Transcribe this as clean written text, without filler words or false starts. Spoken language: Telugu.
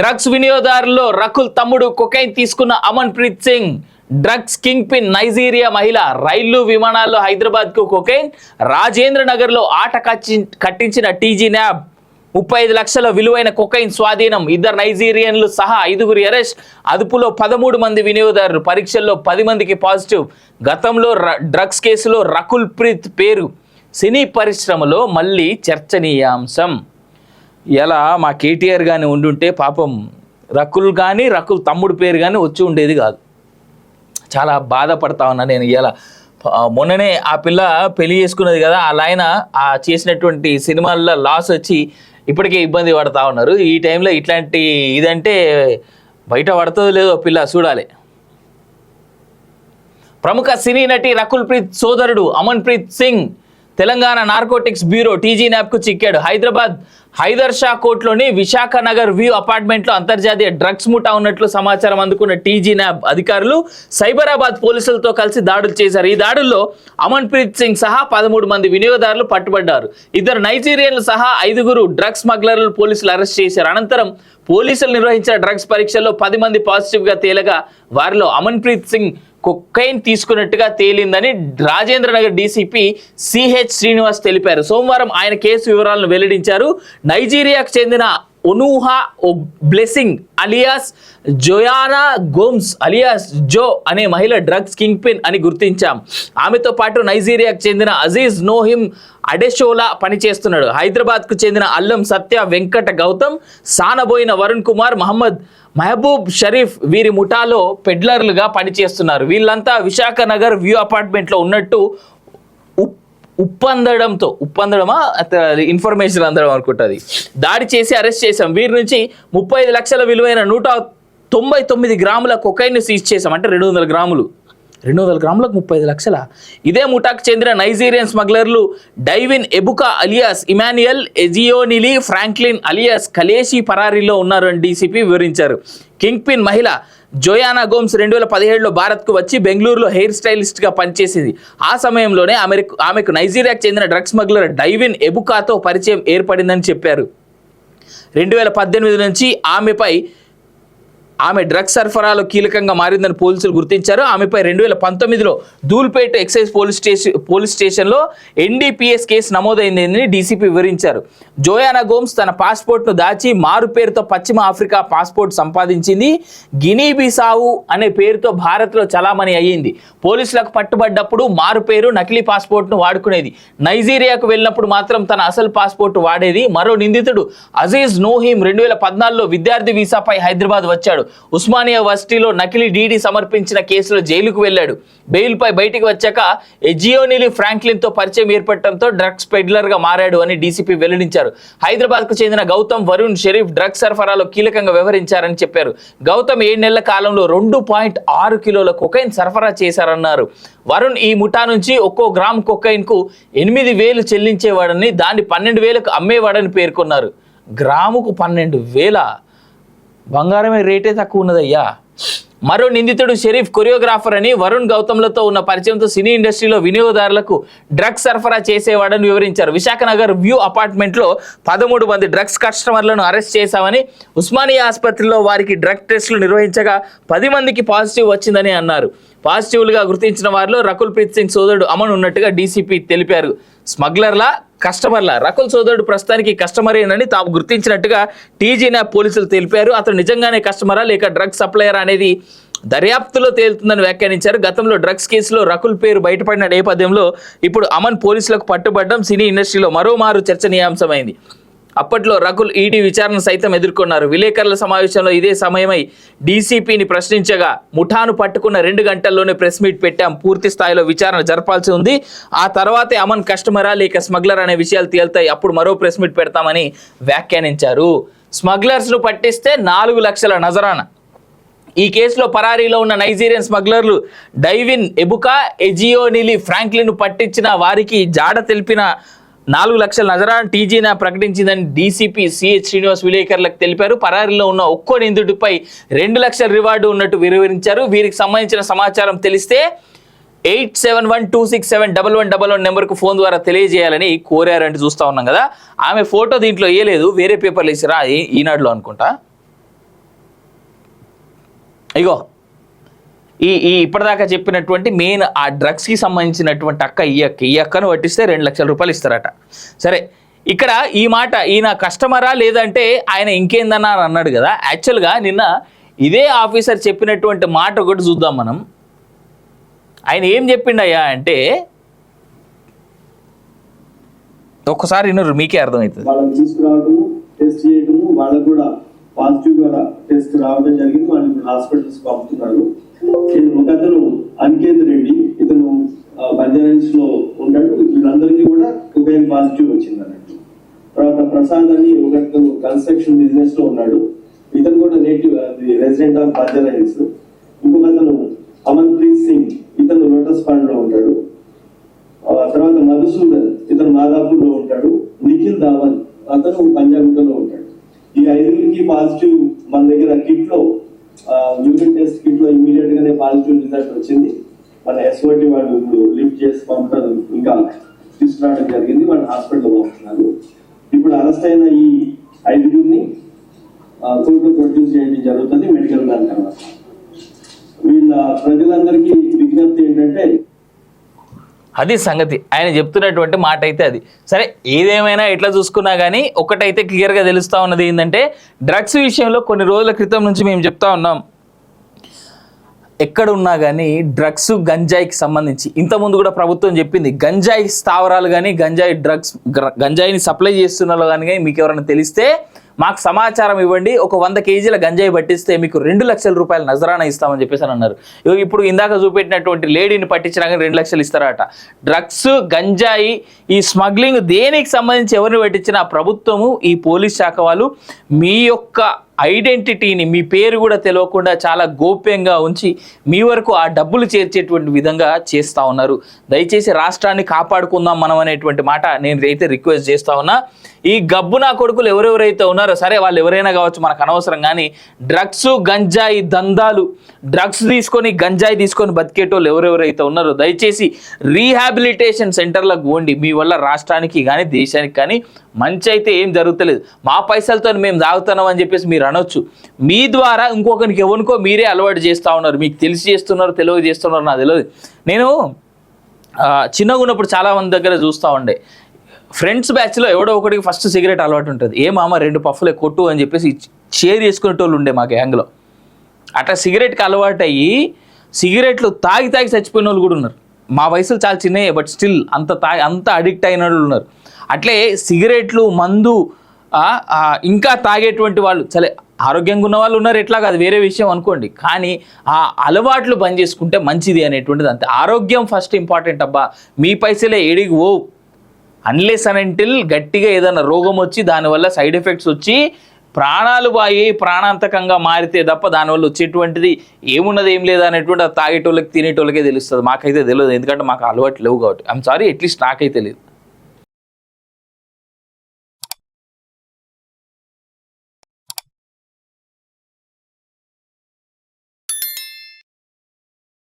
డ్రగ్స్ వినియోగదారుల్లో రకుల్ తమ్ముడు కొకైన్ తీసుకున్న Aman Preet Singh. Drugs king pin Nigeria మహిళ. రైళ్లు విమానాల్లో హైదరాబాద్ కు కొకైన్. రాజేంద్ర నగర్ లో ఆట కట్టించిన టీజీ న్యాబ్. 35 లక్షల విలువైన కొకైన్ స్వాధీనం. 2 నైజీరియన్లు సహా 5 అరెస్ట్. అదుపులో 13 మంది వినియోగదారులు. పరీక్షల్లో 10 మందికి పాజిటివ్. గతంలో డ్రగ్స్ కేసులో రకుల్ ప్రీత్ పేరు సినీ పరిశ్రమలో మళ్ళీ చర్చనీయాంశం. ఎలా మా కేటీఆర్ కానీ ఉండుంటే పాపం రకుల్ తమ్ముడు పేరు కానీ వచ్చి ఉండేది కాదు. చాలా బాధపడతా ఉన్నా నేను. ఇలా మొన్ననే ఆ పిల్ల పెళ్లి చేసుకున్నది కదా, అలా ఆయన ఆ చేసినటువంటి సినిమాల్లో లాస్ వచ్చి ఇప్పటికే ఇబ్బంది పడతా ఉన్నారు. ఈ టైంలో ఇట్లాంటి ఇదంటే బయట పడుతుందో లేదో పిల్ల చూడాలి. ప్రముఖ సినీ నటి రకుల్ ప్రీత్ సోదరుడు Aman Preet Singh Telangana narcotics bureau TG న్యాబ్కు చిక్కాడు. హైదరాబాద్ హైదర్ షా కోర్టులోని విశాఖ నగర్ వ్యూ అపార్ట్మెంట్లో అంతర్జాతీయ డ్రగ్స్ ముఠా ఉన్నట్లు సమాచారం అందుకున్న టీజీ న్యాబ్ అధికారులు సైబరాబాద్ పోలీసులతో కలిసి దాడులు చేశారు. ఈ దాడుల్లో అమన్ ప్రీత్ సింగ్ సహా 13 మంది వినియోగదారులు పట్టుబడ్డారు. 2 నైజీరియన్లు సహా 5 డ్రగ్స్ స్మగ్లర్లను పోలీసులు అరెస్ట్ చేశారు. అనంతరం పోలీసులు నిర్వహించిన డ్రగ్స్ పరీక్షల్లో 10 మంది పాజిటివ్గా తేలగా వారిలో అమన్ ప్రీత్ సింగ్ కొకైన్ తీసుకున్నట్టుగా తేలిందని రాజేంద్ర నగర్ డీసీపీ సిహెచ్ శ్రీనివాస్ తెలిపారు. సోమవారం ఆయన కేసు వివరాలను వెల్లడించారు. నైజీరియాకు చెందిన Onuha Blessing alias Joana Gomes alias Jo అనే మహిళ డ్రగ్స్ కింగ్ పిన్ అని గుర్తించాం. ఆమెతో పాటు నైజీరియాకు చెందిన అజీజ్ నోహిమ్ అడెషోలా పనిచేస్తున్నాడు. హైదరాబాద్కు చెందిన అల్లం సత్య వెంకట గౌతమ్, సానబోయిన వరుణ్ కుమార్, మహబూబ్ షరీఫ్ వీరి ముఠాలో పెడ్లర్లుగా పనిచేస్తున్నారు. వీళ్ళంతా విశాఖ నగర్ వ్యూ అపార్ట్మెంట్లో ఉన్నట్టు ఉప్పందడమా ఇన్ఫర్మేషన్ అందడం అనుకుంటుంది. దాడి చేసి అరెస్ట్ చేశాం. వీరి నుంచి 35 లక్షల విలువైన 199 గ్రాముల కొకైన్ సీజ్ చేశాం. అంటే 200 గ్రాములు. 200 గ్రాములకు 35 లక్షల. ఇదే ముఠాకు చెందిన నైజీరియన్ స్మగ్లర్లు Divine Ebuka alias Emmanuel Ezeonili Franklin alias Kaleshi పరారీలో ఉన్నారని డీసీపీ వివరించారు. కింగ్ పిన్ మహిళ జోయానా గోమ్స్ 2017లో భారత్కు వచ్చి బెంగళూరులో హెయిర్ స్టైలిస్ట్గా పనిచేసింది. ఆ సమయంలోనే ఆమెకు నైజీరియాకు చెందిన డ్రగ్స్ స్మగ్లర్ డైవిన్ ఎబుకాతో పరిచయం ఏర్పడిందని చెప్పారు. 2018 నుంచి ఆమె డ్రగ్స్ సరఫరాలో కీలకంగా మారిందని పోలీసులు గుర్తించారు. ఆమెపై 2019లో ధూల్పేట ఎక్సైజ్ పోలీస్ స్టేషన్లో ఎన్డీపీఎస్ కేసు నమోదైందని డీసీపీ వివరించారు. జోయానా గోమ్స్ తన పాస్పోర్ట్ను దాచి మారు పేరుతో పశ్చిమ ఆఫ్రికా పాస్పోర్ట్ సంపాదించింది. గినీ బిసావు అనే పేరుతో భారత్లో చలామణి అయ్యింది. పోలీసులకు పట్టుబడ్డప్పుడు మారు పేరు నకిలీ పాస్పోర్ట్ను వాడుకునేది. నైజీరియాకు వెళ్ళినప్పుడు మాత్రం తన అసలు పాస్పోర్ట్ వాడేది. మరో నిందితుడు అజీజ్ నోహిమ్ 2014లో విద్యార్థి వీసాపై హైదరాబాద్ వచ్చాడు. ఉస్మానియా వర్సిటీలో నకిలీ డీడీ సమర్పించిన కేసులో జైలుకు వెళ్లాడు. బెయిల్పై బయటికి వచ్చాక ఎజియోనిలి ఫ్రాంక్లిన్ తో పరిచయం ఏర్పడటంతో డ్రగ్స్ పెడ్లర్ గా మారాడు అని డీసీపీ వెల్లడించారు. హైదరాబాద్ కు చెందిన గౌతమ్, వరుణ్, షరీఫ్ డ్రగ్స్ సరఫరాలో కీలకంగా వ్యవహరించారని చెప్పారు. గౌతమ్ 7 నెలల కాలంలో 2.6 కిలోల కొకైన్ సరఫరా చేశారన్నారు. వరుణ్ ఈ ముఠా నుంచి ఒక్కో గ్రామ్ కొకైన్ కు 8,000 చెల్లించేవాడని, దాన్ని 12,000కు అమ్మేవాడని పేర్కొన్నారు. గ్రాముకు 12,000. బంగారమే రేటే తక్కువ ఉన్నదయ్యా. మరో నిందితుడు షరీఫ్ కొరియోగ్రాఫర్ అని, వరుణ్ గౌతమ్లతో ఉన్న పరిచయంతో సినీ ఇండస్ట్రీలో వినియోగదారులకు డ్రగ్స్ సరఫరా చేసేవాడని వివరించారు. విశాఖ నగర్ వ్యూ అపార్ట్మెంట్లో 13 మంది డ్రగ్స్ కస్టమర్లను అరెస్ట్ చేశామని, ఉస్మానియా ఆసుపత్రిలో వారికి డ్రగ్ టెస్టులు నిర్వహించగా 10 మందికి పాజిటివ్ వచ్చిందని అన్నారు. పాజిటివ్లుగా గుర్తించిన వారిలో రకుల్ ప్రీత్ సింగ్ సోదరుడు అమన్ ఉన్నట్టుగా డీసీపీ తెలిపారు. స్మగ్లర్ల కస్టమర్ల రకుల్ సోదరుడు ప్రస్తుతానికి కస్టమరేనని తాము గుర్తించినట్టుగా టీజీ న్యాబ్ పోలీసులు తెలిపారు. అతను నిజంగానే కస్టమరా లేక డ్రగ్స్ సప్లయర్ అనేది దర్యాప్తులో తేలుతుందని వ్యాఖ్యానించారు. గతంలో డ్రగ్స్ కేసులో రకుల్ పేరు బయటపడిన నేపథ్యంలో ఇప్పుడు అమన్ పోలీసులకు పట్టుబడడం సినీ ఇండస్ట్రీలో మరోమారు చర్చనీయాంశమైంది. అప్పట్లో రకుల్ ఈడీ విచారణ సైతం ఎదుర్కొన్నారు. విలేకరుల సమావేశంలో ఇదే సమయమై డీసీపీని ప్రశ్నించగా, ముఠాను పట్టుకున్న 2 గంటల్లోనే ప్రెస్ మీట్ పెట్టాం, పూర్తి స్థాయిలో విచారణ జరపాల్సి ఉంది, ఆ తర్వాతే అమన్ కస్టమరా లేక స్మగ్లర్ అనే విషయాలు తేలుతాయి, అప్పుడు మరో ప్రెస్ మీట్ పెడతామని వ్యాఖ్యానించారు. స్మగ్లర్స్ను పట్టిస్తే 4 లక్షల నజరానా. ఈ కేసులో పరారీలో ఉన్న నైజీరియన్ స్మగ్లర్లు డైవిన్ ఎబుకా, ఎజియోనిలి ఫ్రాంక్లిన్ పట్టించిన వారికి జాడ తెలిపిన 4 లక్షల నజరానా టీజీ న్యాబ్ ప్రకటించిందని డీసీపీ సిహెచ్ శ్రీనివాస్ విలేకరులకు తెలిపారు. పరారీలో ఉన్న ఒక్కో నిందితుడిపై 2 లక్షల రివార్డు ఉన్నట్టు వివరించారు. వీరికి సంబంధించిన సమాచారం తెలిస్తే 8712671111 నెంబర్కు ఫోన్ ద్వారా తెలియజేయాలని కోరారంటూ చూస్తూ ఉన్నాం కదా. ఆమె ఫోటో దీంట్లో వేయలేదు, వేరే పేపర్లు వేసిరా, ఈనాడులో అనుకుంటా. ఇగో ఈ ఇప్పటిదాకా చెప్పినటువంటి మెయిన్ ఆ డ్రగ్స్కి సంబంధించినటువంటి ఈ అక్కను పట్టిస్తే 2 లక్షల రూపాయలు ఇస్తారట. సరే, ఇక్కడ ఈ మాట ఈయన కస్టమరా లేదంటే ఆయన ఇంకేందన్నా అని అన్నాడు కదా. యాక్చువల్గా నిన్న ఇదే ఆఫీసర్ చెప్పినటువంటి మాట ఒకటి చూద్దాం మనం. ఆయన ఏం చెప్పిండయ్యా అంటే, ఒక్కసారి వినరు మీకే అర్థమవుతుంది. వాళ్ళని తీసుకురావడం, టెస్ట్ చేయడం, వాళ్ళకు కూడా పాజిటివ్ గా టెస్ట్ రావడం జరిగింది. వాళ్ళని హాస్పిటల్స్ పంపుతున్నారు. ఒక అతను అనికేత్ రెడ్డి, ఇతను బంజారాహిల్స్ లో ఉంటాడు. వీళ్ళందరికీ కూడా కొకైన్ పాజిటివ్ వచ్చింది అన్నట్టు. తర్వాత ప్రసాద్ అని ఒక కన్స్ట్రక్షన్ బిజినెస్ లో ఉన్నాడు. ఇతను కూడా నేటివ్ రెసిడెంట్ ఆఫ్ బంజారాహిల్స్. ఇంకొక అతను అమన్ ప్రీత్ సింగ్, ఇతను లోటస్ పాండ్ లో ఉంటాడు. తర్వాత మధుసూదన్, ఇతను మాదాపూర్ లో ఉంటాడు. నిఖిల్ ధావన్, అతను పంజాగుట్టలో ఉంటాడు. ఈ 5 పాజిటివ్ మన దగ్గర కిట్ లో యూరిన్ టెస్ట్ కిట్ లో ఇమీడియట్ గానే పాజిటివ్ రిజల్ట్ వచ్చింది. మన ఎస్ఓటి వాళ్ళు ఇప్పుడు లిఫ్ట్ చేసి పంపడం ఇంకా తీసుకురావడం జరిగింది. వాళ్ళు హాస్పిటల్ పంపుతున్నారు. ఇప్పుడు అరెస్ట్ అయిన ఈ 5 కోర్టు ప్రొడ్యూస్ చేయడం జరుగుతుంది మెడికల్ దాని తర్వాత. వీళ్ళ ప్రజలందరికీ విజ్ఞప్తి ఏంటంటే, అది సంగతి. ఆయన చెప్తున్నటువంటి మాట అయితే అది. సరే, ఏదేమైనా ఎట్లా చూసుకున్నా కానీ ఒకటైతే క్లియర్గా తెలుస్తూ ఉన్నది ఏంటంటే, డ్రగ్స్ విషయంలో కొన్ని రోజుల క్రితం నుంచి మేము చెప్తా ఉన్నాం, ఎక్కడ ఉన్నా కానీ డ్రగ్స్ గంజాయికి సంబంధించి ఇంతకుముందు కూడా ప్రభుత్వం చెప్పింది, గంజాయి స్థావరాలు కానీ గంజాయిని సప్లై చేస్తున్న కానీ మీకు ఎవరైనా తెలిస్తే మాకు సమాచారం ఇవ్వండి. ఒక 100 కేజీల గంజాయి పట్టిస్తే మీకు 2 లక్షల రూపాయలు నజరానా ఇస్తామని చెప్పేసి అని అన్నారు. ఇప్పుడు ఇందాక చూపెట్టినటువంటి లేడీని పట్టించినా కానీ 2 లక్షలు ఇస్తారట. డ్రగ్స్, గంజాయి, ఈ స్మగ్లింగ్ దేనికి సంబంధించి ఎవరిని పట్టించినా ప్రభుత్వము, ఈ పోలీస్ శాఖ వాళ్ళు మీ యొక్క ఐడెంటిటీని, మీ పేరు కూడా తెలియకుండా చాలా గోప్యంగా ఉంచి మీ వరకు ఆ డబ్బులు చేర్చేటువంటి విధంగా చేస్తూ ఉన్నారు. దయచేసి రాష్ట్రాన్ని కాపాడుకుందాం మనం అనేటువంటి మాట నేను అయితే రిక్వెస్ట్ చేస్తూ ఉన్నా. ఈ గబ్బునా కొడుకులు ఎవరెవరైతే ఉన్నారో సరే, వాళ్ళు ఎవరైనా కావచ్చు, మనకు అనవసరం. కానీ డ్రగ్స్, గంజాయి దందాలు, డ్రగ్స్ తీసుకొని గంజాయి తీసుకొని బతికేటోళ్ళు ఎవరెవరైతే ఉన్నారో దయచేసి రీహాబిలిటేషన్ సెంటర్లకు పోండి. మీ వల్ల రాష్ట్రానికి కానీ దేశానికి కానీ మంచి అయితే ఏం జరుగుతలేదు. మా పైసలతో మేము తాగుతున్నాం అని చెప్పేసి మీరు అనొచ్చు. మీ ద్వారా ఇంకొకరికి ఎవరికో మీరే అలవాటు చేస్తూ ఉన్నారు. మీకు తెలిసి చేస్తున్నారు, తెలియక చేస్తున్నారు, నాకు తెలియదు. నేను చిన్నగా ఉన్నప్పుడు చాలామంది దగ్గర చూస్తూ ఉండే, ఫ్రెండ్స్ బ్యాచ్లో ఎవడో ఒకటికి ఫస్ట్ సిగరెట్ అలవాటు ఉంటుంది. ఏ మామ 2 పఫ్ఫులే కొట్టు అని చెప్పేసి షేర్ చేసుకునేటోళ్ళు ఉండే మా గ్యాంగ్లో. అట్లా సిగరెట్కి అలవాటు అయ్యి సిగరెట్లు తాగి చచ్చిపోయిన వాళ్ళు కూడా ఉన్నారు. మా వయసులు చాలా చిన్నయే, బట్ స్టిల్ అంత అడిక్ట్ అయిన వాళ్ళు ఉన్నారు. అట్లే సిగరెట్లు, మందు ఇంకా తాగేటువంటి వాళ్ళు చాలా ఆరోగ్యంగా ఉన్న వాళ్ళు ఉన్నారు. ఎట్లా కాదు, వేరే విషయం అనుకోండి. కానీ ఆ అలవాట్లు బంద్ చేసుకుంటే మంచిది అనేటువంటిది అంతే. ఆరోగ్యం ఫస్ట్ ఇంపార్టెంట్ అబ్బా. మీ పైసలే ఎడిగి ఓ అన్లెస్ అండ్ అంటిల్ గట్టిగా ఏదైనా రోగం వచ్చి దానివల్ల సైడ్ ఎఫెక్ట్స్ వచ్చి ప్రాణాలు బాయి ప్రాణాంతకంగా మారితే తప్ప దానివల్ల వచ్చేటువంటిది ఏమున్నది ఏం లేదా అనేటువంటి తాగేటోళ్ళకి తినేటోళ్ళకే తెలుస్తుంది. మాకైతే తెలియదు, ఎందుకంటే మాకు అలవాటు లేవు కాబట్టి. ఐఎమ్ సారీ, అట్లీస్ట్ నాకైతే తెలియదు.